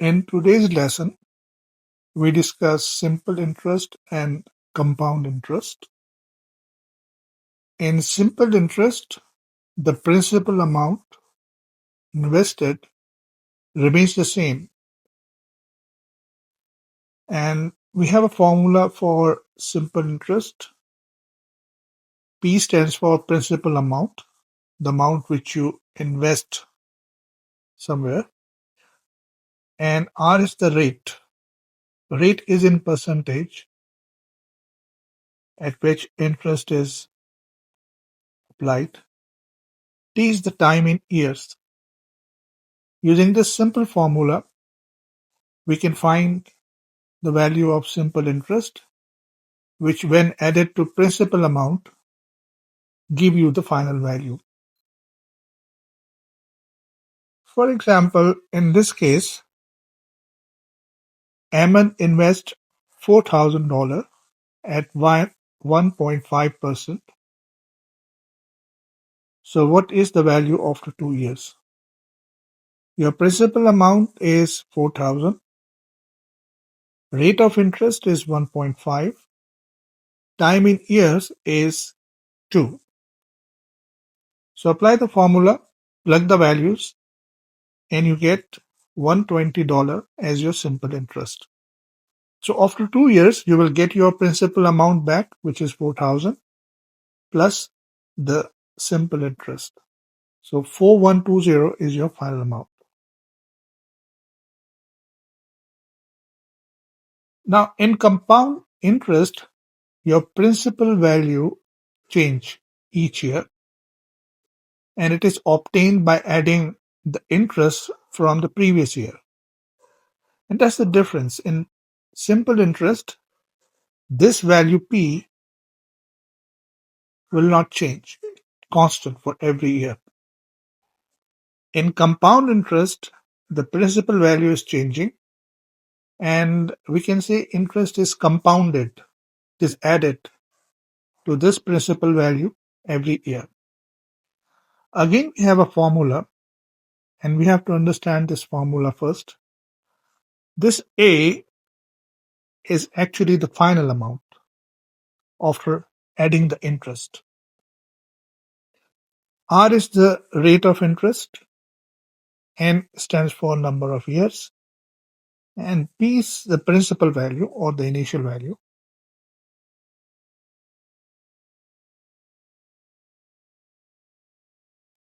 In today's lesson, we discuss simple interest and compound interest. In simple interest, the principal amount invested remains the same, and we have a formula for simple interest. P stands for principal amount, the amount which you invest somewhere, and R is the rate. Rate is in percentage at which interest is applied. T is the time in years. Using this simple formula, we can find the value of simple interest, which when added to principal amount, give you the final value. For example, in this case, Ammon invests $4,000 at 1.5%. So what is the value after 2 years? Your principal amount is 4,000. Rate of interest is 1.5. Time in years is 2. So apply the formula, plug the values, and you get $120 as your simple interest. So after 2 years, you will get your principal amount back, which is 4,000 plus the simple interest. So 4120 is your final amount. Now in compound interest, your principal value change each year, and it is obtained by adding the interest from the previous year. And that's the difference. In simple interest, this value P will not change, constant for every year. In compound interest, the principal value is changing, and we can say interest is compounded, it is added to this principal value every year. Again, we have a formula, and we have to understand this formula first. This A is actually the final amount after adding the interest. R is the rate of interest, N stands for number of years, and P is the principal value or the initial value.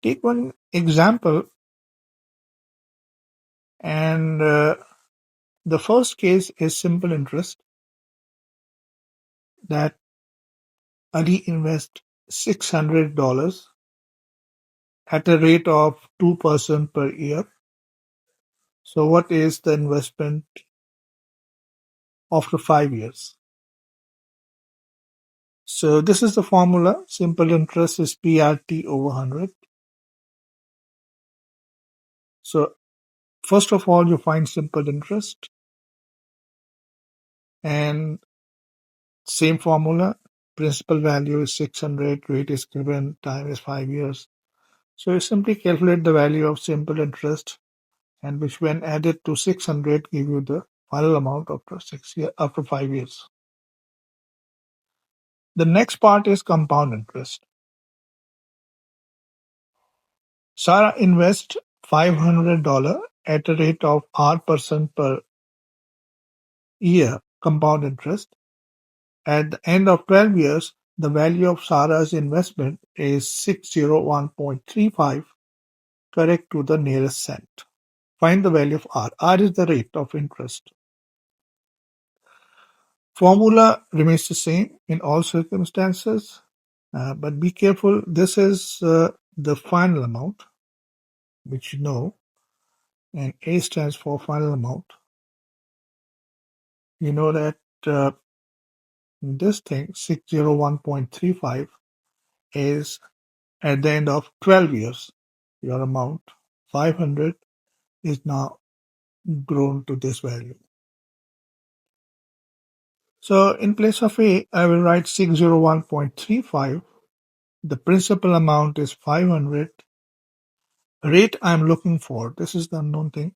Take one example, and the first case is simple interest, that Ali invests $600 at a rate of 2% per year. So what is the investment after 5 years? So this is the formula. Simple interest is PRT over 100. So first of all, you find simple interest, and same formula. Principal value is 600, rate is given, time is 5 years. So you simply calculate the value of simple interest, and which when added to 600 give you the final amount after 5 years. The next part is compound interest. Sarah invests $500 at a rate of R% per year compound interest. At the end of 12 years, the value of Sarah's investment is 601.35, correct to the nearest cent. Find the value of R. R is the rate of interest. Formula remains the same in all circumstances, but be careful. This is the final amount, which you know, and A stands for final amount. You know that this thing, 601.35, is at the end of 12 years. Your amount, 500, is now grown to this value. So in place of A, I will write 601.35. The principal amount is 500. Rate I'm looking for, this is the unknown thing,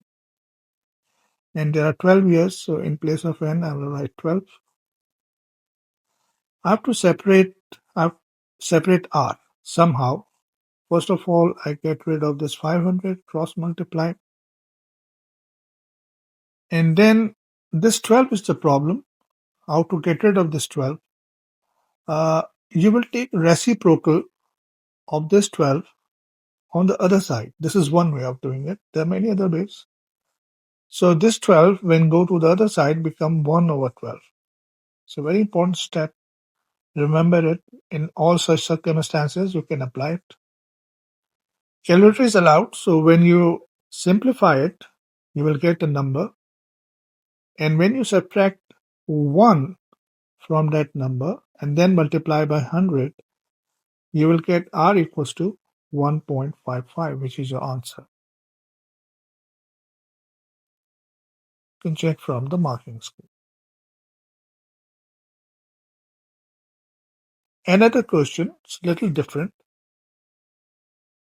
and there are 12 years, so in place of n, I will write 12. I have to separate r somehow. First of all, I get rid of this 500, cross multiply, and then this 12 is the problem. How to get rid of this 12? You will take reciprocal of this 12 on the other side. This is one way of doing it. There are many other ways. So this 12, when go to the other side, become 1 over 12. It's a very important step. Remember it. In all such circumstances, you can apply it. Calculator is allowed, so when you simplify it, you will get a number. And when you subtract 1 from that number and then multiply by 100, you will get r equals to 1.55, which is your answer. You can check from the marking scheme. Another question, it's a little different.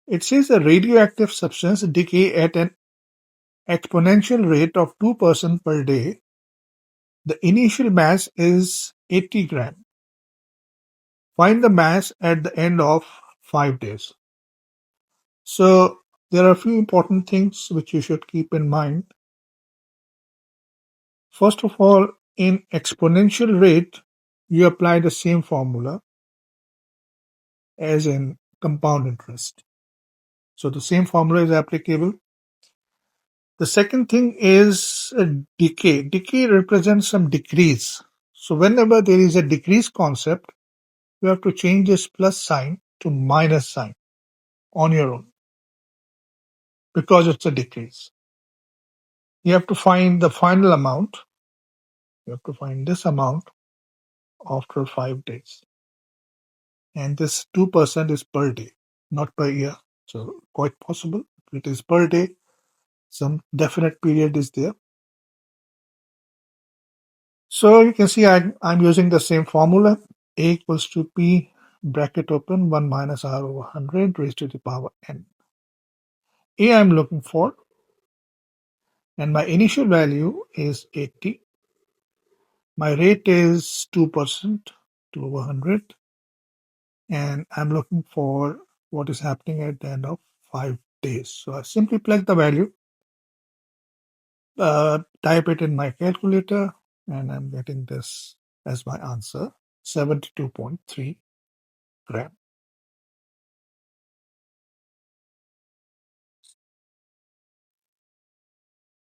It says a radioactive substance decay at an exponential rate of 2% per day. The initial mass is 80 gram. Find the mass at the end of 5 days. So there are a few important things which you should keep in mind. First of all, in exponential rate, you apply the same formula as in compound interest. So the same formula is applicable. The second thing is a decay. Decay represents some decrease. So whenever there is a decrease concept, you have to change this plus sign to minus sign on your own because it's a decrease. You have to find the final amount. You have to find this amount after 5 days. And this 2% is per day, not per year. So quite possible it is per day. Some definite period is there. So you can see I'm using the same formula. A equals to P bracket open 1 minus R over 100 raised to the power n. A I'm looking for, and my initial value is 80. My rate is 2%, 2 over 100, and I'm looking for what is happening at the end of 5 days. So I simply plug the value, type it in my calculator, and I'm getting this as my answer, 72.3 gram.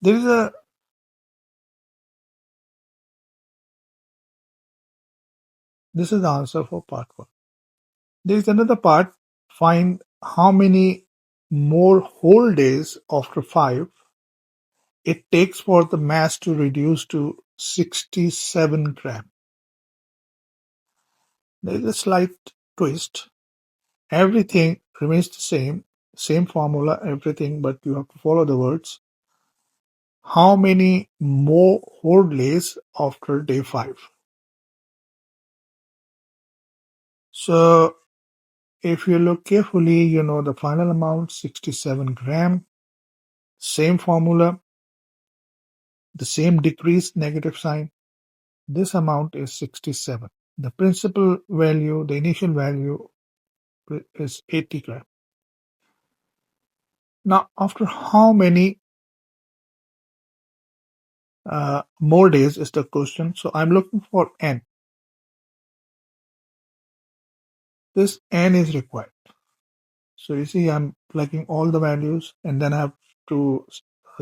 There is a This is the answer for part 1. There is another part. Find how many more whole days after 5 it takes for the mass to reduce to 67 gram. There is a slight twist. Everything remains the same formula, everything, but you have to follow the words. How many more whole days after day 5? So if you look carefully, you know the final amount, 67 gram. Same formula, the same decrease, negative sign. This amount is 67. The principal value, the initial value is 80 gram. Now, after how many more days is the question. So I'm looking for n. This n is required. So you see, I'm plugging all the values, and then I have to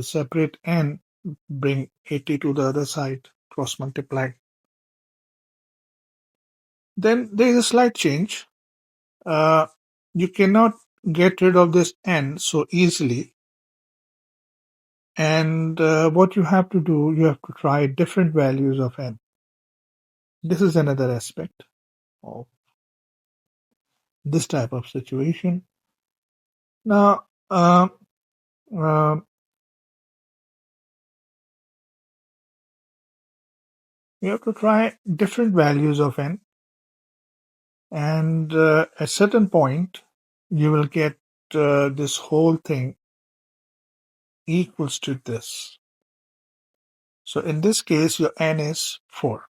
separate n, bring 80 to the other side, cross multiply. Then there is a slight change. You cannot get rid of this n so easily. And what you have to do, you have to try different values of n. This is another aspect of this type of situation. Now, uh, you have to try different values of n, and at a certain point, you will get this whole thing equals to this. So in this case, your N is 4.